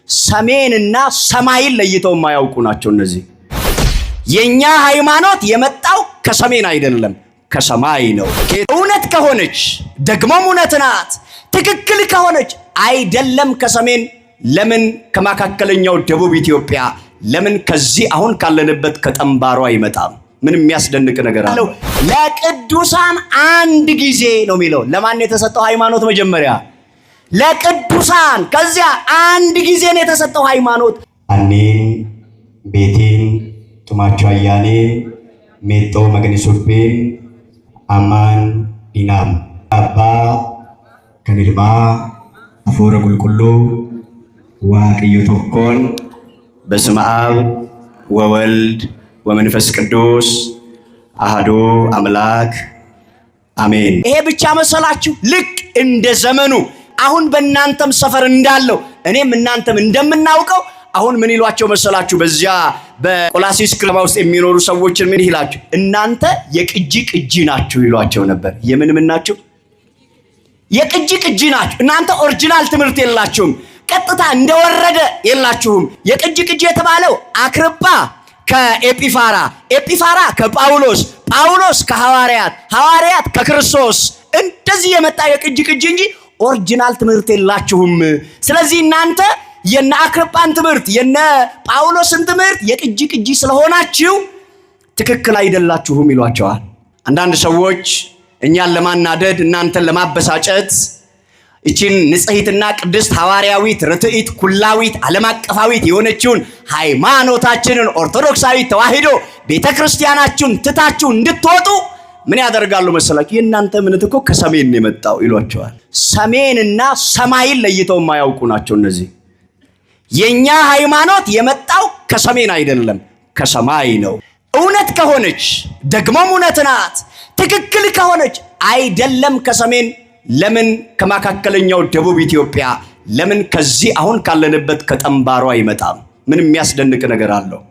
ሰሜንና ሰማይን ለይተው የማያውቁ ናቸው እነዚህ። የኛ ሃይማኖት የመጣው ከሰሜን አይደለም ከሰማይ ነው። እውነት ከሆነች ደግሞም እውነት ናት። ትክክል ከሆነች አይደለም ከሰሜን ለምን ከመካከለኛው ደቡብ ኢትዮጵያ ለምን ከዚህ አሁን ካለንበት ከጠምባሮ አይመጣም? ምን የሚያስደንቅ ነገር አለው? ለቅዱሳን አንድ ጊዜ ነው የሚለው። ለማን የተሰጠው ሃይማኖት? መጀመሪያ ለቅዱሳን፣ ከዚያ አንድ ጊዜ ነው የተሰጠው ሃይማኖት። አኔን ቤቴን ቱማቻ ያኔ ሜጦ መግኒሱቤን አማን ዲናም አባ ከንልማ አፎረ ጉልቁሉ ዋቅዮ ቶኮን በስመ አብ ወወልድ ወመንፈስ ቅዱስ አሐዱ አምላክ አሜን። ይሄ ብቻ መሰላችሁ? ልክ እንደ ዘመኑ አሁን በእናንተም ሰፈር እንዳለው እኔም እናንተም እንደምናውቀው አሁን ምን ይሏቸው መሰላችሁ? በዚያ በቆላሲስ ከተማ ውስጥ የሚኖሩ ሰዎችን ምን ይላችሁ? እናንተ የቅጂ ቅጂ ናችሁ ይሏቸው ነበር። የምን ናችሁ? የቅጂ ቅጂ ናችሁ። እናንተ ኦሪጂናል ትምህርት የላችሁም። ቀጥታ እንደወረደ የላችሁም። የቅጂ ቅጂ የተባለው አክርጳ ከኤጲፋራ፣ ኤጲፋራ ከጳውሎስ፣ ጳውሎስ ከሐዋርያት፣ ሐዋርያት ከክርስቶስ እንደዚህ የመጣ የቅጂ ቅጂ እንጂ ኦሪጂናል ትምህርት የላችሁም። ስለዚህ እናንተ የነ አክርጳን ትምህርት የነ ጳውሎስን ትምህርት የቅጂ ቅጂ ስለሆናችሁ ትክክል አይደላችሁም ይሏቸዋል። አንዳንድ ሰዎች እኛን ለማናደድ እናንተን ለማበሳጨት እቺን ንጽሕትና ቅድስት ሐዋርያዊት ርትዕት ኩላዊት ዓለም አቀፋዊት የሆነችውን ሃይማኖታችንን ኦርቶዶክሳዊት ተዋሕዶ ቤተክርስቲያናችሁን ትታችሁ እንድትወጡ ምን ያደርጋሉ መሰላችሁ? የእናንተ እምነት እኮ ከሰሜን የመጣው ይሏቸዋል። ሰሜንና ሰማይን ለይተው የማያውቁ ናቸው እነዚህ። የኛ ሃይማኖት የመጣው ከሰሜን አይደለም ከሰማይ ነው። እውነት ከሆነች ደግሞም እውነት ናት። ትክክል ከሆነች አይደለም ከሰሜን ለምን ከመካከለኛው ደቡብ ኢትዮጵያ ለምን ከዚህ አሁን ካለንበት ከጠምባሮ አይመጣም? ምን የሚያስደንቅ ነገር አለው?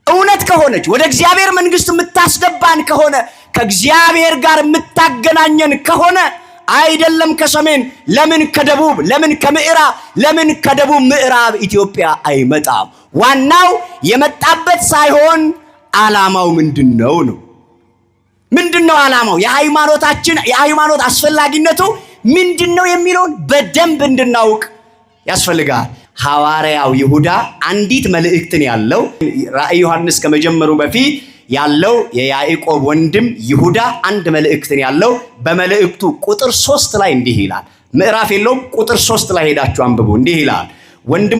እውነት ከሆነች ወደ እግዚአብሔር መንግስት የምታስገባን ከሆነ ከእግዚአብሔር ጋር የምታገናኘን ከሆነ አይደለም ከሰሜን ለምን ከደቡብ ለምን ከምዕራብ ለምን ከደቡብ ምዕራብ ኢትዮጵያ አይመጣም? ዋናው የመጣበት ሳይሆን ዓላማው ምንድነው ነው። ምንድነው ዓላማው? የሃይማኖት አስፈላጊነቱ ምንድነው የሚለውን በደንብ እንድናውቅ ያስፈልጋል። ሐዋርያው ይሁዳ አንዲት መልእክትን ያለው ራእይ ዮሐንስ ከመጀመሩ በፊት ያለው የያዕቆብ ወንድም ይሁዳ አንድ መልእክትን ያለው በመልእክቱ ቁጥር 3 ላይ እንዲህ ይላል። ምዕራፍ የለውም፣ ቁጥር 3 ላይ ሄዳችሁ አንብቡ። እንዲህ ይላል ወንድም